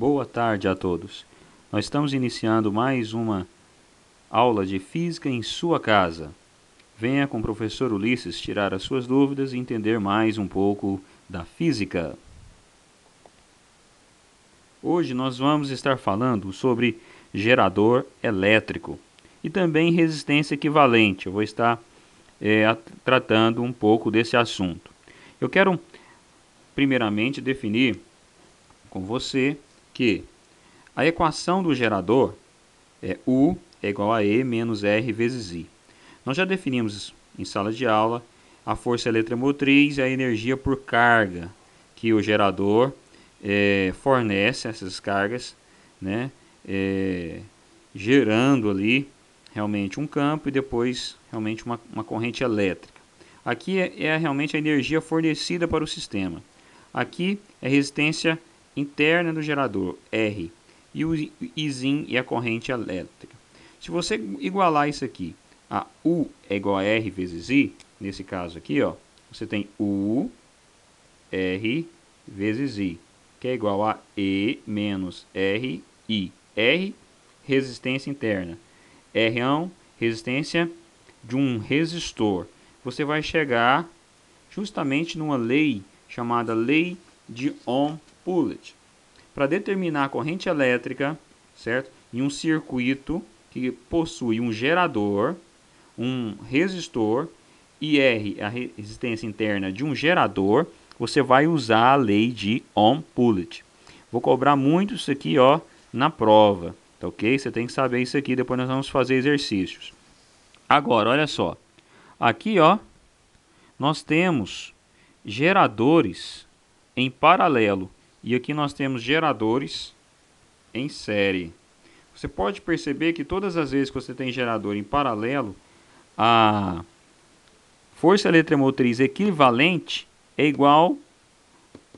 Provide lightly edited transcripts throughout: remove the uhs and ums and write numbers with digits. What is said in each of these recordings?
Boa tarde a todos. Nós estamos iniciando mais uma aula de física em sua casa. Venha com o professor Ulisses tirar as suas dúvidas e entender mais um pouco da física. Hoje nós vamos estar falando sobre gerador elétrico e também resistência equivalente. Eu vou estar tratando um pouco desse assunto. Eu quero primeiramente definir com você que a equação do gerador é U é igual a E menos R vezes I. Nós já definimos em sala de aula a força eletromotriz e a energia por carga que o gerador fornece essas cargas, né, gerando ali realmente um campo e depois realmente uma corrente elétrica. Aqui é realmente a energia fornecida para o sistema. Aqui é a resistência interna do gerador, R, e o Izinho e a corrente elétrica. Se você igualar isso aqui a U é igual a R vezes I, nesse caso aqui, ó, você tem U, R vezes I, que é igual a E menos R, I. R, resistência interna. R é resistência de um resistor. Você vai justamente numa lei chamada lei de Ohm-Poulet. Para determinar a corrente elétrica, certo? Em um circuito que possui um gerador, um resistor e R, a resistência interna de um gerador, você vai usar a lei de Ohm-Poulet. Vou cobrar muito isso aqui, ó, na prova, tá ok? Você tem que saber isso aqui, depois nós vamos fazer exercícios. Agora, olha só. Aqui, ó, nós temos geradores em paralelo e aqui nós temos geradores em série. Você pode perceber que todas as vezes que você tem gerador em paralelo, a força eletromotriz equivalente é igual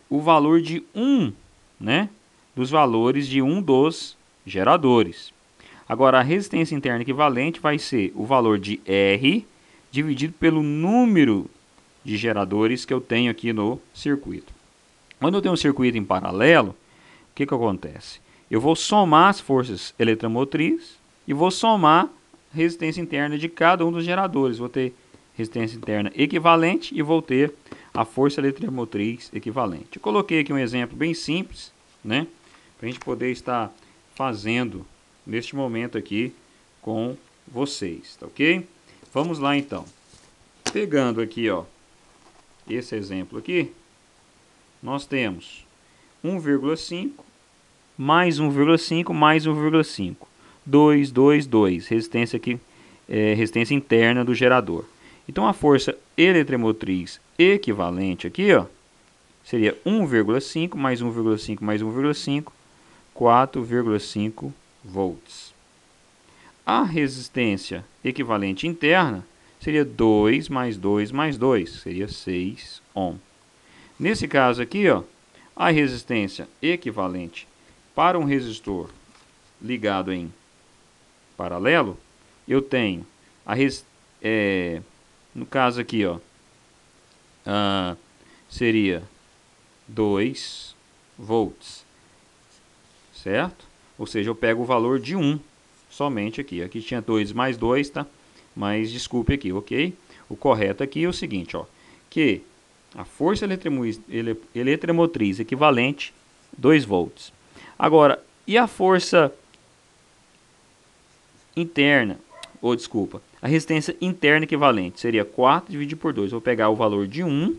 o valor de 1, né, dos valores de um dos geradores. Agora, a resistência interna equivalente vai ser o valor de R dividido pelo número de geradores que eu tenho aqui no circuito. Quando eu tenho um circuito em paralelo, o que acontece? Eu vou somar as forças eletromotrizes e vou somar a resistência interna de cada um dos geradores. Vou ter resistência interna equivalente e vou ter a força eletromotriz equivalente. Eu coloquei aqui um exemplo bem simples, né, para a gente poder estar fazendo neste momento aqui com vocês, tá ok? Vamos lá então. Pegando aqui, ó, esse exemplo aqui, nós temos 1,5 mais 1,5 mais 1,5. 2, 2, 2. Resistência aqui, resistência interna do gerador. Então a força eletromotriz equivalente aqui, ó, seria 1,5 mais 1,5 mais 1,5, 4,5 volts. A resistência equivalente interna seria 2 mais 2 mais 2, seria 6 ohm. Nesse caso aqui, ó, a resistência equivalente para um resistor ligado em paralelo, eu tenho no caso aqui, ó, seria 2 volts, certo? Ou seja, eu pego o valor de 1 somente aqui. Aqui tinha 2 mais 2, tá? Mas desculpe aqui, ok? O correto aqui é o seguinte, ó, que a força eletromotriz equivalente 2 volts. Agora, e a força interna, ou desculpa, a resistência interna equivalente seria 4 dividido por 2. Vou pegar o valor de 1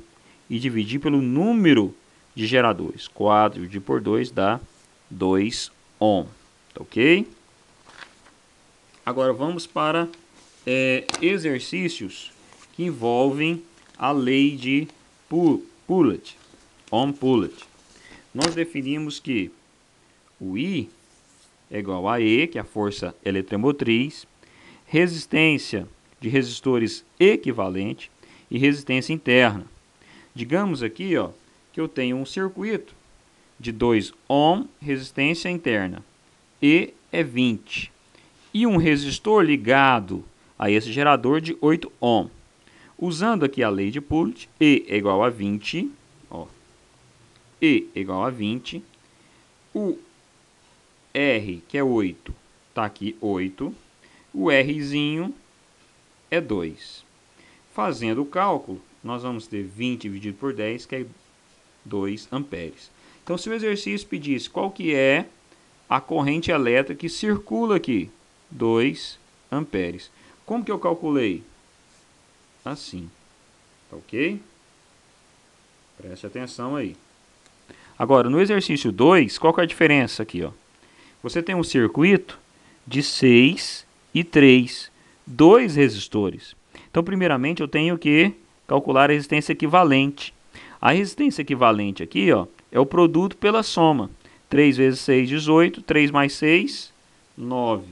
e dividir pelo número de geradores. 4 dividido por 2 dá 2 ohm, tá ok? Agora vamos para exercícios que envolvem a lei de Poulet, Ohm-Poulet. Nós definimos que o I é igual a E, que é a força eletromotriz, resistência de resistores equivalente e resistência interna. Digamos aqui, ó, que eu tenho um circuito de 2 ohm, resistência interna, E é 20, e um resistor ligado a esse gerador de 8 ohm. Usando aqui a lei de Poulet, E é igual a 20, ó, E é igual a 20, o R, que é 8, está aqui 8. O Rzinho é 2. Fazendo o cálculo, nós vamos ter 20 dividido por 10, que é 2 amperes. Então, se o exercício pedisse qual que é a corrente elétrica que circula aqui, 2 amperes. Como que eu calculei? Assim. Tá ok? Preste atenção aí. Agora, no exercício 2, qual que é a diferença aqui? Ó? Você tem um circuito de 6 e 3, 2 resistores. Então, primeiramente, eu tenho que calcular a resistência equivalente. A resistência equivalente aqui, ó, é o produto pela soma. 3 vezes 6, 18. 3 mais 6, 9.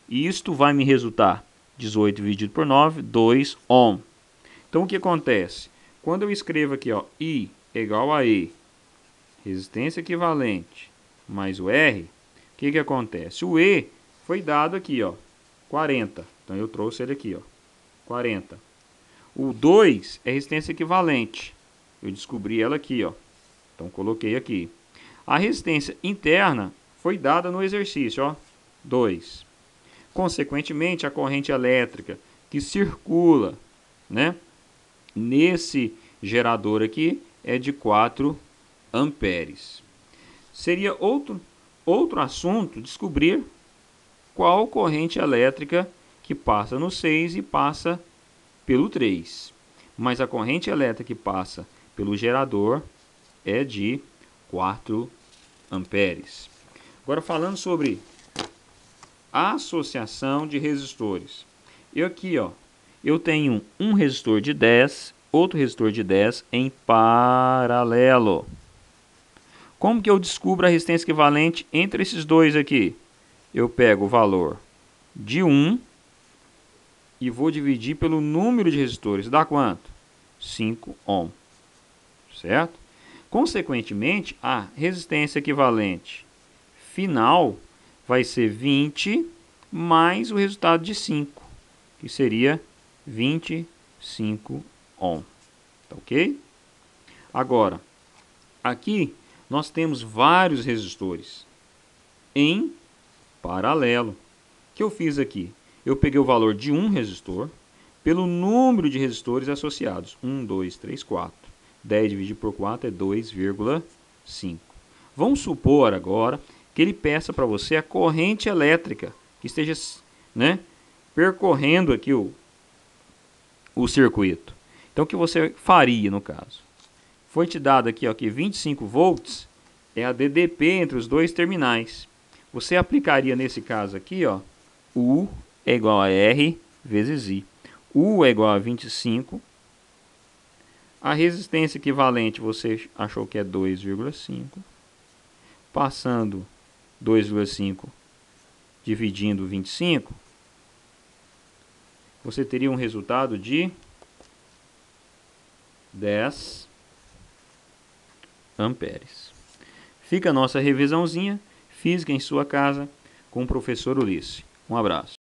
E isto vai me resultar 18 dividido por 9, 2 ohm. Então, o que acontece? Quando eu escrevo aqui, ó, I igual a E, resistência equivalente, mais o R, o que acontece? O E foi dado aqui, ó, 40. Então, eu trouxe ele aqui, ó, 40. O 2 é resistência equivalente. Eu descobri ela aqui, ó. Então, coloquei aqui. A resistência interna foi dada no exercício, ó, 2. Consequentemente, a corrente elétrica que circula, né, nesse gerador aqui é de 4 amperes. Seria outro assunto descobrir qual corrente elétrica que passa no 6 e passa pelo 3. Mas a corrente elétrica que passa pelo gerador é de 4 amperes. Agora, falando sobre a associação de resistores. Eu tenho um resistor de 10, outro resistor de 10 em paralelo. Como que eu descubro a resistência equivalente entre esses dois aqui? Eu pego o valor de 1 e vou dividir pelo número de resistores. Dá quanto? 5 ohm. Certo? Consequentemente, a resistência equivalente final vai ser 20 mais o resultado de 5, que seria 25 ohm. Tá ok? Agora, aqui nós temos vários resistores em paralelo. O que eu fiz aqui? Eu peguei o valor de um resistor pelo número de resistores associados. 1, 2, 3, 4. 10 dividido por 4 é 2,5. Vamos supor agora que ele peça para você a corrente elétrica que esteja, né, percorrendo aqui o circuito. Então, o que você faria no caso? Foi te dado aqui, ó, que 25 volts é a DDP entre os dois terminais. Você aplicaria nesse caso aqui, ó, U é igual a R vezes I. U é igual a 25. A resistência equivalente você achou que é 2,5. Passando 2,5 dividindo 25, você teria um resultado de 10 amperes. Fica a nossa revisãozinha, física em sua casa, com o professor Ulisses. Um abraço.